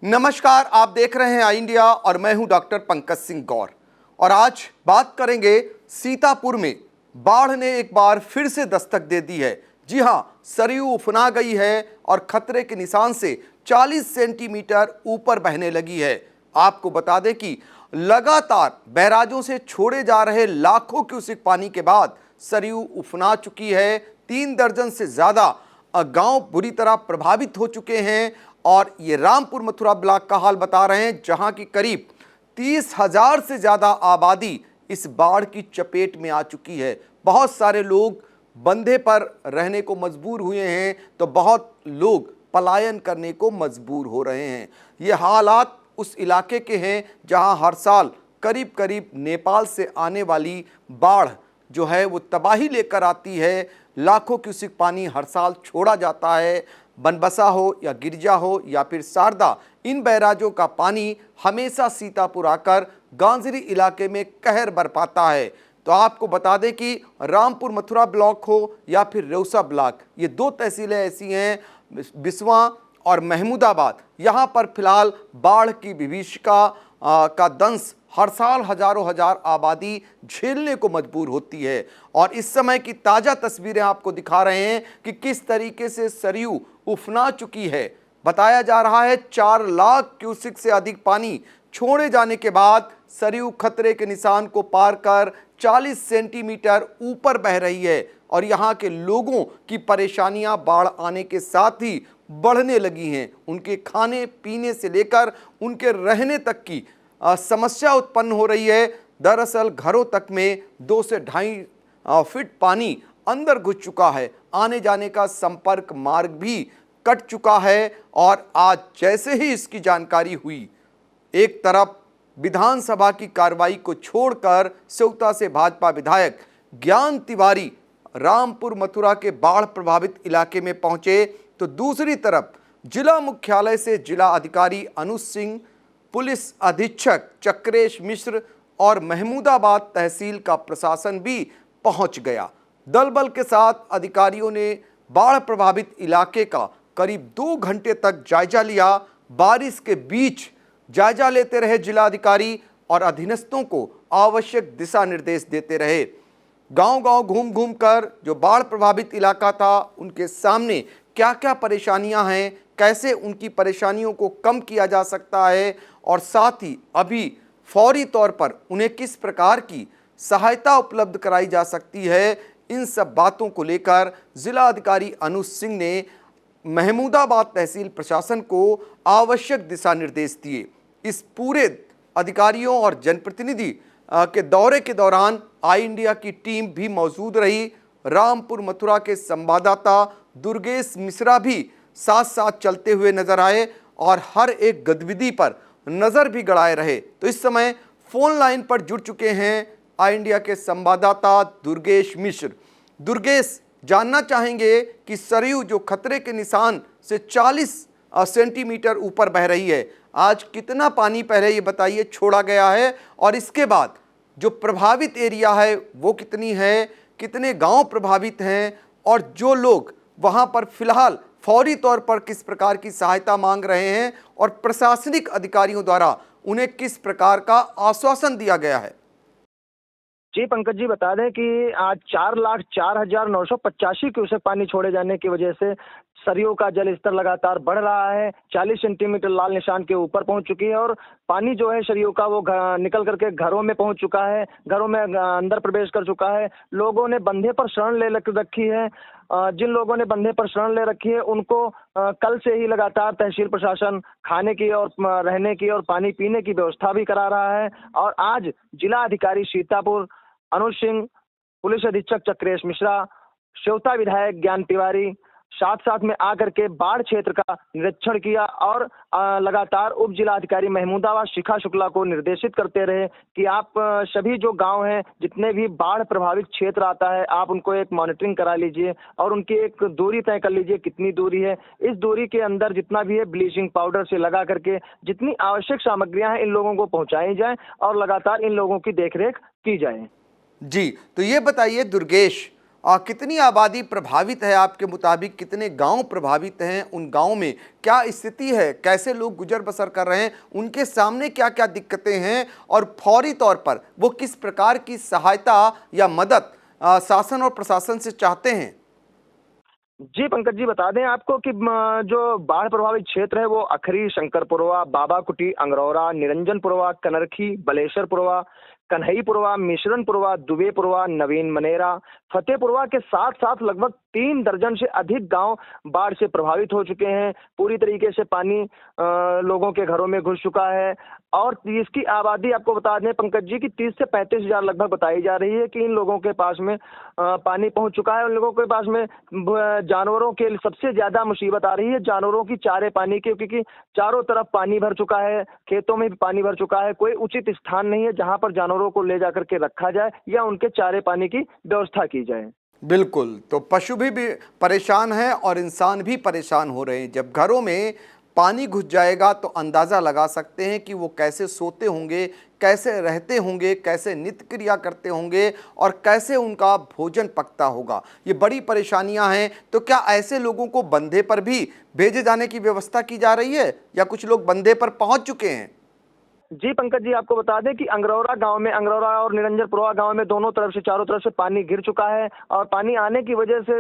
नमस्कार, आप देख रहे हैं आई इंडिया और मैं हूं डॉक्टर पंकज सिंह गौर। और आज बात करेंगे सीतापुर में बाढ़ ने एक बार फिर से दस्तक दे दी है। जी हां, सरयू उफना गई है और खतरे के निशान से 40 सेंटीमीटर ऊपर बहने लगी है। आपको बता दें कि लगातार बैराजों से छोड़े जा रहे लाखों क्यूसेक पानी के बाद सरयू उफना चुकी है। 3 दर्जन से ज्यादा गांव बुरी तरह प्रभावित हो चुके हैं और ये रामपुर मथुरा ब्लॉक का हाल बता रहे हैं, जहां की करीब 30,000 से ज्यादा आबादी इस बाढ़ की चपेट में आ चुकी है। बहुत सारे लोग बंधे पर रहने को मजबूर हुए हैं, तो बहुत लोग पलायन करने को मजबूर हो रहे हैं। ये हालात उस इलाके के हैं जहां हर साल करीब करीब नेपाल से आने वाली बाढ़ जो है वो तबाही लेकर आती है। लाखों क्यूसेक पानी हर साल छोड़ा जाता है। बनबसा हो या गिरजा हो या फिर शारदा, इन बैराजों का पानी हमेशा सीतापुर आकर गांजरी इलाके में कहर बरपाता है। तो आपको बता दें कि रामपुर मथुरा ब्लॉक हो या फिर रेउसा ब्लॉक, ये 2 तहसीलें ऐसी हैं, बिस्वा और महमूदाबाद। यहाँ पर फिलहाल बाढ़ की विभीषिका का दंश हर साल हजारों हजार आबादी झेलने को मजबूर होती है। और इस समय की ताजा तस्वीरें आपको दिखा रहे हैं कि किस तरीके से सरयू उफना चुकी है। बताया जा रहा है 4 लाख क्यूसेक से अधिक पानी छोड़े जाने के बाद सरयू खतरे के निशान को पार कर 40 सेंटीमीटर ऊपर बह रही है। और यहाँ के लोगों की परेशानियां बाढ़ आने के साथ ही बढ़ने लगी हैं। उनके खाने पीने से लेकर उनके रहने तक की समस्या उत्पन्न हो रही है। दरअसल घरों तक में 2 से 2.5 फीट पानी अंदर घुस चुका है। आने जाने का संपर्क मार्ग भी कट चुका है। और आज जैसे ही इसकी जानकारी हुई, एक तरफ विधानसभा की कार्रवाई को छोड़कर सेवता से भाजपा विधायक ज्ञान तिवारी रामपुर मथुरा के बाढ़ प्रभावित इलाके में पहुंचे, तो दूसरी तरफ जिला मुख्यालय से जिला अधिकारी अनुज सिंह, पुलिस अधीक्षक चक्रेश मिश्र और महमूदाबाद तहसील का प्रशासन भी पहुंच गया। दल बल के साथ अधिकारियों ने बाढ़ प्रभावित इलाके का करीब 2 घंटे तक जायजा लिया। बारिश के बीच जायजा लेते रहे जिला अधिकारी और अधीनस्थों को आवश्यक दिशा निर्देश देते रहे। गांव-गांव घूम कर जो बाढ़ प्रभावित इलाका था, उनके सामने क्या क्या परेशानियां हैं, कैसे उनकी परेशानियों को कम किया जा सकता है और साथ ही अभी फौरी तौर पर उन्हें किस प्रकार की सहायता उपलब्ध कराई जा सकती है, इन सब बातों को लेकर जिला अधिकारी अनुज सिंह ने महमूदाबाद तहसील प्रशासन को आवश्यक दिशा निर्देश दिए। इस पूरे अधिकारियों और जनप्रतिनिधि के दौरे के दौरान आई इंडिया की टीम भी मौजूद रही। रामपुर मथुरा के संवाददाता दुर्गेश मिश्रा भी साथ साथ चलते हुए नजर आए और हर एक गतिविधि पर नजर भी गड़ाए रहे। तो इस समय फोन लाइन पर जुड़ चुके हैं आई इंडिया के संवाददाता दुर्गेश मिश्र। दुर्गेश, जानना चाहेंगे कि सरयू जो खतरे के निशान से 40 सेंटीमीटर ऊपर बह रही है, आज कितना पानी पहले ये बताइए छोड़ा गया है, और इसके बाद जो प्रभावित एरिया है वो कितनी है, कितने गांव प्रभावित हैं, और जो लोग वहां पर फिलहाल फौरी तौर पर किस प्रकार की सहायता मांग रहे हैं और प्रशासनिक अधिकारियों द्वारा उन्हें किस प्रकार का आश्वासन दिया गया है। जी पंकज जी, बता दें कि आज 4,04,985 क्यूसेक पानी छोड़े जाने की वजह से सरयू का जल स्तर लगातार बढ़ रहा है। 40 सेंटीमीटर लाल निशान के ऊपर पहुंच चुकी है और पानी जो है सरयू का वो निकल करके घरों में पहुंच चुका है, घरों में अंदर प्रवेश कर चुका है। लोगों ने बंधे पर शरण ले रखी है। जिन लोगों ने बंधे पर शरण ले रखी है उनको कल से ही लगातार तहसील प्रशासन खाने की और रहने की और पानी पीने की व्यवस्था भी करा रहा है। और आज जिला अधिकारी सीतापुर अनुज सिंह, पुलिस अधीक्षक चक्रेश मिश्रा, सेवता विधायक ज्ञान तिवारी साथ में आकर के बाढ़ क्षेत्र का निरीक्षण किया और लगातार उप जिलाधिकारी महमूदाबाद शिखा शुक्ला को निर्देशित करते रहे कि आप सभी जो गांव हैं, जितने भी बाढ़ प्रभावित क्षेत्र आता है, आप उनको एक मॉनिटरिंग करा लीजिए और उनकी एक दूरी तय कर लीजिए, कितनी दूरी है। इस दूरी के अंदर जितना भी है ब्लीचिंग पाउडर से लगा करके जितनी आवश्यक सामग्रियां हैं इन लोगों को पहुंचाई जाए और लगातार इन लोगों की देखरेख की जाए। जी, तो ये बताइए दुर्गेश, कितनी आबादी प्रभावित है आपके मुताबिक, कितने गांव प्रभावित हैं, उन गांव में क्या स्थिति है, कैसे लोग गुजर बसर कर रहे हैं, उनके सामने क्या क्या दिक्कतें हैं और फौरी तौर पर वो किस प्रकार की सहायता या मदद शासन और प्रशासन से चाहते हैं? जी पंकज जी, बता दें आपको कि जो बाढ़ प्रभावित क्षेत्र है वो अखरी, शंकरपुरवा, बाबा कुटी, अंगरौरा, निरंजनपुरवा, कनरखी, बलेश्वरपुरवा, कन्हईपुरवा, मिश्रणपुरवा, दुबेपुरवा, नवीन मनेरा, फतेहपुरवा के साथ साथ लगभग 3 दर्जन से अधिक गांव बाढ़ से प्रभावित हो चुके हैं। पूरी तरीके से पानी लोगों के घरों में घुस चुका है और इसकी आबादी आपको बता दें पंकज जी कि 30 से 35 हजार लगभग बताई जा रही है कि इन लोगों के पास में पानी पहुंच चुका है। उन लोगों के पास में जानवरों के लिए सबसे ज्यादा मुसीबत आ रही है, जानवरों की चारे पानी की, क्योंकि चारों तरफ पानी भर चुका है, खेतों में भी पानी भर चुका है। कोई उचित स्थान नहीं है जहां पर जानवरों को ले जाकर के रखा जाए या उनके चारे पानी की व्यवस्था की जाए। बिल्कुल, तो पशु भी परेशान हैं और इंसान भी परेशान हो रहे हैं। जब घरों में पानी घुस जाएगा तो अंदाज़ा लगा सकते हैं कि वो कैसे सोते होंगे, कैसे रहते होंगे, कैसे नित्य क्रिया करते होंगे और कैसे उनका भोजन पकता होगा। ये बड़ी परेशानियां हैं। तो क्या ऐसे लोगों को बंधे पर भी भेजे जाने की व्यवस्था की जा रही है या कुछ लोग बंधे पर पहुंच चुके हैं? जी पंकज जी, आपको बता दें कि अंगरौरा गांव में, अंगरौरा और निरंजनपुरवा गांव में दोनों तरफ से, चारों तरफ से पानी घिर चुका है और पानी आने की वजह से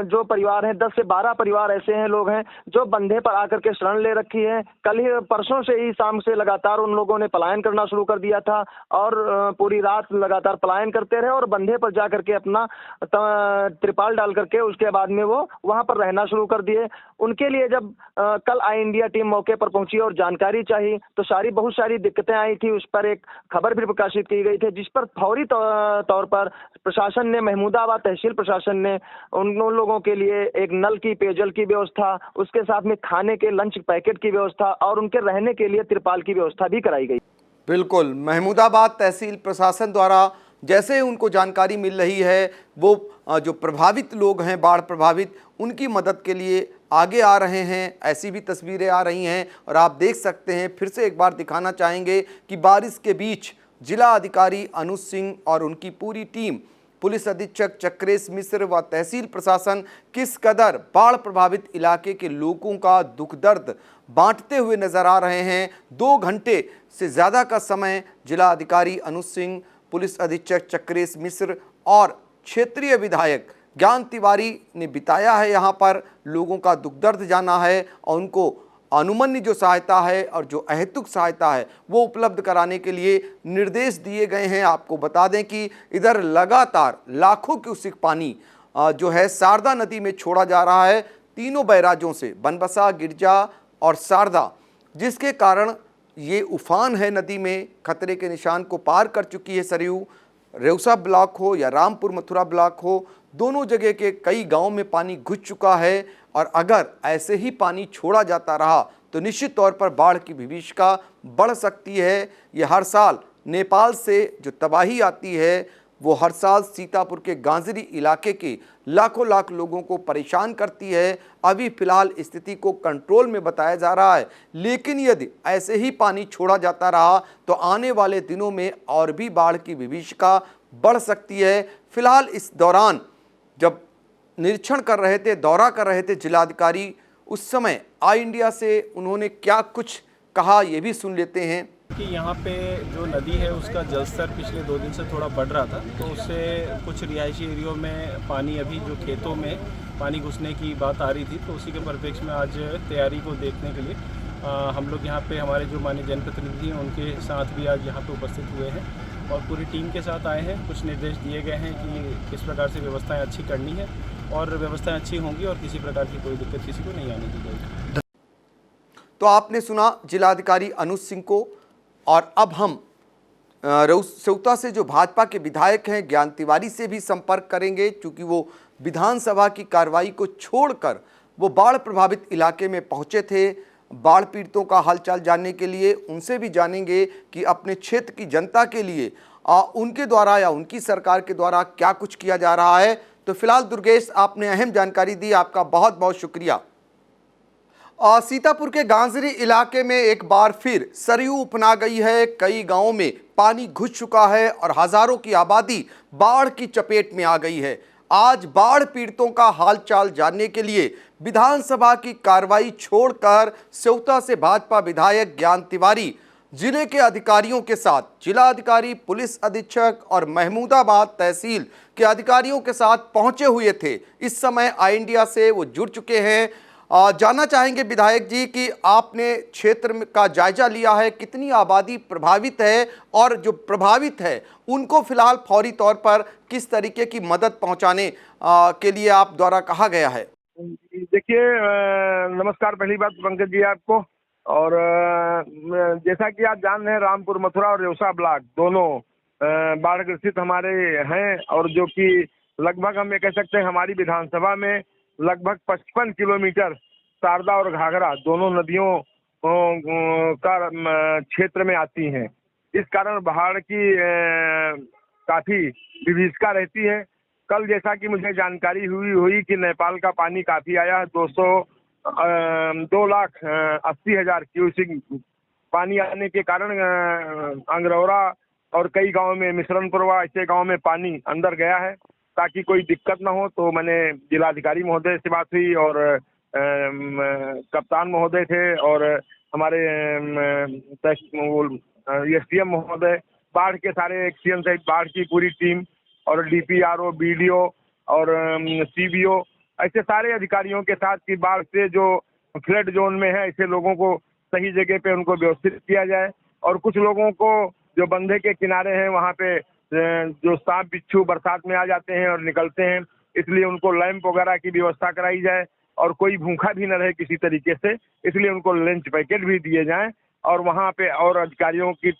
जो परिवार हैं, 10 से 12 परिवार ऐसे हैं, लोग हैं जो बंधे पर आकर के शरण ले रखी है। कल ही परसों से ही शाम से लगातार उन लोगों ने पलायन करना शुरू कर दिया था और पूरी रात लगातार पलायन करते रहे और बंधे पर जा करके अपना त्रिपाल डाल करके उसके बाद में वो वहां पर रहना शुरू कर दिए। उनके लिए जब कल आई इंडिया टीम मौके पर पहुंची और जानकारी चाहिए तो बहुत सारी दिक्कतें आई थी। उस पर एक खबर भी प्रकाशित की गई थी जिस पर फौरी तौर पर प्रशासन ने, महमूदाबाद तहसील प्रशासन ने उन लोगों के लिए एक नल की, पेयजल की व्यवस्था, उसके साथ में खाने के लंच पैकेट की व्यवस्था और उनके रहने के लिए तिरपाल की व्यवस्था भी कराई गई। बिल्कुल, महमूदाबाद तहसील प्रशासन द्वारा जैसे ही उनको जानकारी मिल रही है, वो जो प्रभावित लोग हैं, बाढ़ प्रभावित, उनकी मदद के लिए आगे आ रहे हैं। ऐसी भी तस्वीरें आ रही हैं और आप देख सकते हैं, फिर से एक बार दिखाना चाहेंगे कि बारिश के बीच जिला अधिकारी अनुज सिंह और उनकी पूरी टीम, पुलिस अधीक्षक चक्रेश मिश्र व तहसील प्रशासन किस कदर बाढ़ प्रभावित इलाके के लोगों का दुख दर्द बांटते हुए नजर आ रहे हैं। 2 घंटे से ज़्यादा का समय जिला अधिकारी अनुज सिंह, पुलिस अधीक्षक चक्रेश मिश्र और क्षेत्रीय विधायक ज्ञान तिवारी ने बिताया है। यहाँ पर लोगों का दुख दर्द जाना है और उनको अनुमन्य जो सहायता है और जो अहेतुक सहायता है वो उपलब्ध कराने के लिए निर्देश दिए गए हैं। आपको बता दें कि इधर लगातार लाखों क्यूसेक पानी जो है शारदा नदी में छोड़ा जा रहा है, तीनों बैराजों से, बनबसा, गिरजा और शारदा, जिसके कारण ये उफान है नदी में, खतरे के निशान को पार कर चुकी है सरयू। रेउसा ब्लॉक हो या रामपुर मथुरा ब्लॉक हो, दोनों जगह के कई गांव में पानी घुस चुका है और अगर ऐसे ही पानी छोड़ा जाता रहा तो निश्चित तौर पर बाढ़ की विभीषिका बढ़ सकती है। ये हर साल नेपाल से जो तबाही आती है वो हर साल सीतापुर के गांजरी इलाके के लाखों लाख लोगों को परेशान करती है। अभी फिलहाल स्थिति को कंट्रोल में बताया जा रहा है, लेकिन यदि ऐसे ही पानी छोड़ा जाता रहा तो आने वाले दिनों में और भी बाढ़ की विभीषिका बढ़ सकती है। फिलहाल इस दौरान जब निरीक्षण कर रहे थे, दौरा कर रहे थे जिलाधिकारी, उस समय आई इंडिया से उन्होंने क्या कुछ कहा ये भी सुन लेते हैं। कि यहाँ पे जो नदी है उसका जलस्तर पिछले 2 दिन से थोड़ा बढ़ रहा था, तो उससे कुछ रिहायशी एरियो में पानी, अभी जो खेतों में पानी घुसने की बात आ रही थी, तो उसी के परिप्रेक्ष्य में आज तैयारी को देखने के लिए हम लोग यहाँ पे हमारे जो माननीय जनप्रतिनिधि हैं उनके साथ भी आज यहाँ पे उपस्थित हुए हैं और पूरी टीम के साथ आए हैं। कुछ निर्देश दिए गए हैं कि किस प्रकार से व्यवस्थाएँ अच्छी करनी है और व्यवस्थाएँ अच्छी होंगी और किसी प्रकार की कोई दिक्कत किसी को नहीं आने दी जाएगी। तो आपने सुना जिलाधिकारी अनुज सिंह को और अब हम सेवता से जो भाजपा के विधायक हैं ज्ञान तिवारी से भी संपर्क करेंगे, क्योंकि वो विधानसभा की कार्रवाई को छोड़कर वो बाढ़ प्रभावित इलाके में पहुंचे थे बाढ़ पीड़ितों का हालचाल जानने के लिए। उनसे भी जानेंगे कि अपने क्षेत्र की जनता के लिए उनके द्वारा या उनकी सरकार के द्वारा क्या कुछ किया जा रहा है। तो फिलहाल दुर्गेश, आपने अहम जानकारी दी, आपका बहुत बहुत शुक्रिया। सीतापुर के गांजरी इलाके में एक बार फिर सरयू उपना गई है। कई गांवों में पानी घुस चुका है और हजारों की आबादी बाढ़ की चपेट में आ गई है। आज बाढ़ पीड़ितों का हालचाल जानने के लिए विधानसभा की कार्रवाई छोड़कर सेवता से भाजपा विधायक ज्ञान तिवारी जिले के अधिकारियों के साथ जिलाधिकारी, पुलिस अधीक्षक और महमूदाबाद तहसील के अधिकारियों के साथ पहुंचे हुए थे। इस समय आई इंडिया से वो जुड़ चुके हैं। जानना चाहेंगे विधायक जी कि आपने क्षेत्र का जायजा लिया है, कितनी आबादी प्रभावित है और जो प्रभावित है उनको फिलहाल फौरी तौर पर किस तरीके की मदद पहुंचाने के लिए आप द्वारा कहा गया है। देखिए, नमस्कार पहली बात पंकज जी आपको। और जैसा कि आप जान रहे हैं, रामपुर मथुरा और रेवसा ब्लॉक दोनों बाढ़ ग्रसित हमारे हैं, और जो कि लगभग हम ये कह सकते हैं हमारी विधानसभा में लगभग 55 किलोमीटर शारदा और घाघरा दोनों नदियों का क्षेत्र में आती हैं। इस कारण बाढ़ की काफी विभीषिका रहती है। कल जैसा कि मुझे जानकारी हुई कि नेपाल का पानी काफी आया है, 2,80,000 क्यूसिक पानी आने के कारण अंगरौरा और कई गांव में मिश्रणपुरवा ऐसे गांव में पानी अंदर गया है। ताकि कोई दिक्कत ना हो तो मैंने जिलाधिकारी महोदय से बात हुई और कप्तान महोदय थे और हमारे एसडीएम महोदय, बाढ़ के सारे एक्सीएन सहित बाढ़ की पूरी टीम और डीपीआरओ, बीडीओ और सीबीओ ऐसे सारे अधिकारियों के साथ कि बाढ़ से जो फ्लड जोन में है ऐसे लोगों को सही जगह पे उनको व्यवस्थित किया जाए। और कुछ लोगों को जो बंधे के किनारे हैं वहाँ पे जो सांप बिच्छू बरसात में आ जाते हैं और निकलते हैं, इसलिए उनको लैंप वगैरह की व्यवस्था कराई जाए और कोई भूखा भी न रहे किसी तरीके से, इसलिए उनको लंच पैकेट भी दिए जाएं। और वहाँ पे और अधिकारियों की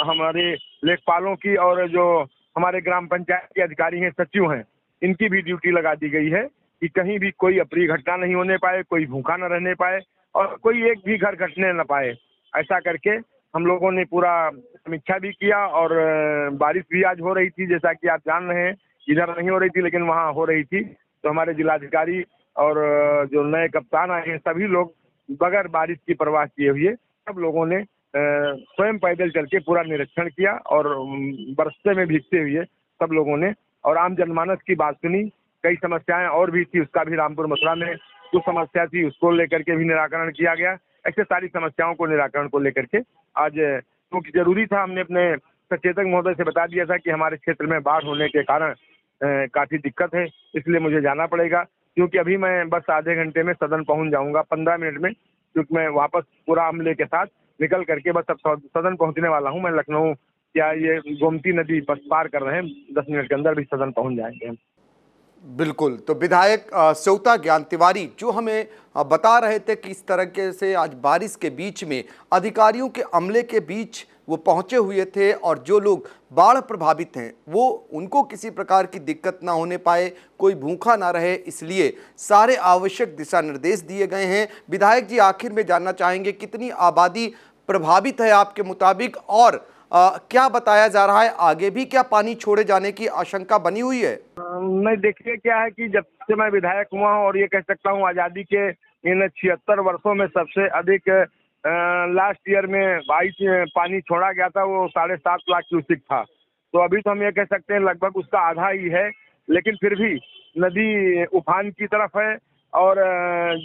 हमारे लेखपालों की और जो हमारे ग्राम पंचायत के अधिकारी हैं, सचिव हैं, इनकी भी ड्यूटी लगा दी गई है कि कहीं भी कोई अप्रिय घटना नहीं होने पाए, कोई भूखा न रहने पाए और कोई एक भी घर घटने न पाए। ऐसा करके हम लोगों ने पूरा समीक्षा भी किया। और बारिश भी आज हो रही थी, जैसा कि आप जान रहे हैं, इधर नहीं हो रही थी लेकिन वहाँ हो रही थी। तो हमारे जिलाधिकारी और जो नए कप्तान आए हैं सभी लोग बगैर बारिश की परवाह किए हुए सब लोगों ने स्वयं पैदल चल के पूरा निरीक्षण किया और बरसते में भीगते हुए सब लोगों ने और आम जनमानस की बात सुनी। कई समस्याएं और भी थी, उसका भी रामपुर मथुरा में कुछ समस्या थी, उसको लेकर के भी निराकरण किया गया। ऐसे सारी समस्याओं को निराकरण को लेकर के आज क्योंकि जरूरी था, हमने अपने सचेतक महोदय से बता दिया था कि हमारे क्षेत्र में बाढ़ होने के कारण काफी दिक्कत है, इसलिए मुझे जाना पड़ेगा। क्योंकि अभी मैं बस आधे घंटे में सदन पहुंच जाऊंगा, 15 मिनट में, क्योंकि मैं वापस पूरा अमले के साथ निकल करके बस अब सदन पहुंचने वाला हूं। मैं लखनऊ क्या ये गोमती नदी बस पार कर रहे हैं, 10 मिनट के अंदर भी सदन पहुंच जाएंगे हम। बिल्कुल। तो विधायक सेवता ज्ञान तिवारी जो हमें बता रहे थे कि इस तरह से आज बारिश के बीच में अधिकारियों के अमले के बीच वो पहुंचे हुए थे और जो लोग बाढ़ प्रभावित हैं वो उनको किसी प्रकार की दिक्कत ना होने पाए, कोई भूखा ना रहे, इसलिए सारे आवश्यक दिशा निर्देश दिए गए हैं। विधायक जी आखिर में जानना चाहेंगे कितनी आबादी प्रभावित है आपके मुताबिक और क्या बताया जा रहा है, आगे भी क्या पानी छोड़े जाने की आशंका बनी हुई है? नहीं, देखिए क्या है कि जब से मैं विधायक हुआ हूँ और ये कह सकता हूँ आज़ादी के इन 76 वर्षों में सबसे अधिक लास्ट ईयर में 22 पानी छोड़ा गया था, वो 7.5 लाख क्यूसिक था। तो अभी तो हम ये कह सकते हैं लगभग उसका आधा ही है, लेकिन फिर भी नदी उफान की तरफ है और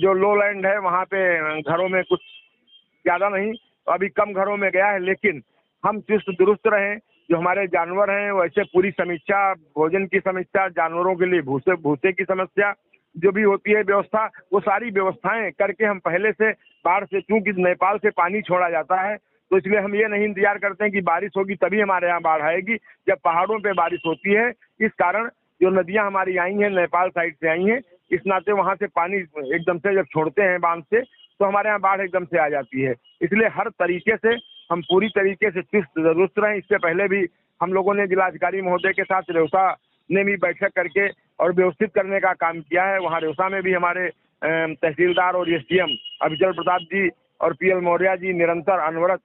जो लो लैंड है वहाँ पे घरों में कुछ ज़्यादा नहीं, अभी कम घरों में गया है। लेकिन हम चुस्त दुरुस्त रहें, जो हमारे जानवर हैं वैसे पूरी समीक्षा, भोजन की समीक्षा, जानवरों के लिए भूसे की समस्या जो भी होती है व्यवस्था, वो सारी व्यवस्थाएं करके हम पहले से बाढ़ से, चूंकि नेपाल से पानी छोड़ा जाता है तो इसलिए हम ये नहीं इंतजार करते हैं कि बारिश होगी तभी हमारे यहाँ बाढ़ आएगी, जब पहाड़ों पे बारिश होती है। इस कारण जो नदियाँ हमारी आई हैं नेपाल साइड से आई हैं, इस नाते वहाँ से पानी एकदम से जब छोड़ते हैं बांध से तो हमारे यहाँ बाढ़ एकदम से आ जाती है। इसलिए हर तरीके से हम पूरी तरीके से चुस्त दुरुस्त रहें। इससे पहले भी हम लोगों ने जिलाधिकारी महोदय के साथ रेवसा ने भी बैठक करके और व्यवस्थित करने का काम किया है। वहाँ रेवसा में भी हमारे तहसीलदार और एसडीएम अभिचल प्रताप जी और पीएल मौर्य जी निरंतर अनवरत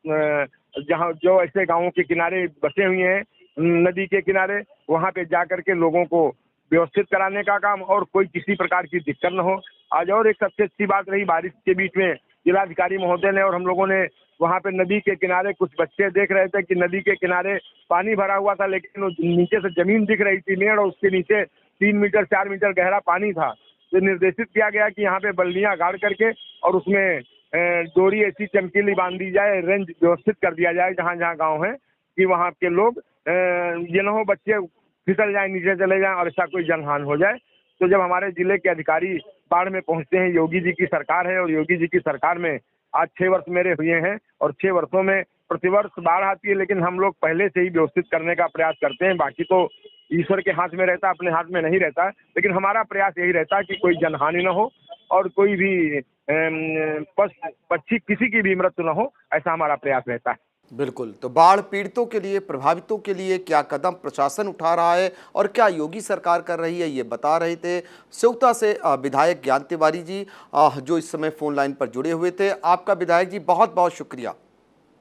जहाँ जो ऐसे गांवों के किनारे बसे हुए हैं नदी के किनारे, वहाँ पे जा करके लोगों को व्यवस्थित कराने का काम और कोई किसी प्रकार की दिक्कत न हो। आज और एक सबसे अच्छी बात रही, बारिश के बीच में जिलाधिकारी महोदय ने और हम लोगों ने वहाँ पे नदी के किनारे कुछ बच्चे देख रहे थे कि नदी के किनारे पानी भरा हुआ था, लेकिन नीचे से जमीन दिख रही थी मेड़ और उसके नीचे 3 मीटर 4 मीटर गहरा पानी था। तो निर्देशित किया गया कि यहाँ पे बल्लियां गाड़ करके और उसमें डोरी ऐसी चमकीली बांध दी जाए, रेंज व्यवस्थित कर दिया जाए जहाँ जहाँ गाँव है, कि वहाँ के लोग ये न हो बच्चे फिसल जाए, नीचे चले जाएं और ऐसा कोई जनहानि हो जाए। तो जब हमारे जिले के अधिकारी बाढ़ में पहुंचते हैं, योगी जी की सरकार है और योगी जी की सरकार में आज 6 वर्ष मेरे हुए हैं और 6 वर्षों में प्रतिवर्ष बाढ़ आती है, लेकिन हम लोग पहले से ही व्यवस्थित करने का प्रयास करते हैं। बाकी तो ईश्वर के हाथ में रहता, अपने हाथ में नहीं रहता, लेकिन हमारा प्रयास यही रहता है कि कोई जनहानि न हो और कोई भी पक्षी किसी की भी मृत्यु न हो, ऐसा हमारा प्रयास रहता है। बिल्कुल। तो बाढ़ पीड़ितों के लिए, प्रभावितों के लिए क्या कदम प्रशासन उठा रहा है और क्या योगी सरकार कर रही है, ये बता रहे थे सेवता से विधायक ज्ञान तिवारी जी, जो इस समय फोन लाइन पर जुड़े हुए थे। आपका विधायक जी बहुत बहुत शुक्रिया।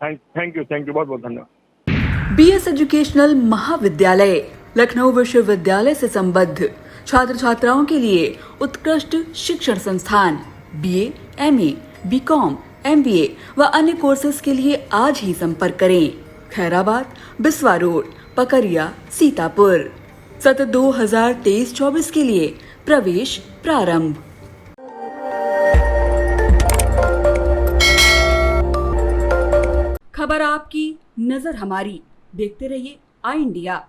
थैंक यू, बहुत बहुत धन्यवाद। बीएस एजुकेशनल महाविद्यालय लखनऊ विश्वविद्यालय से संबद्ध छात्र छात्राओं के लिए उत्कृष्ट शिक्षण संस्थान बीए, एमए, बीकॉम, एमबीए व अन्य कोर्सेज के लिए आज ही संपर्क करें। खैराबाद, बिस्वा रोड, पकरिया, सीतापुर। सत्र 2023-24 के लिए प्रवेश प्रारंभ। खबर आपकी, नजर हमारी। देखते रहिए आई इंडिया।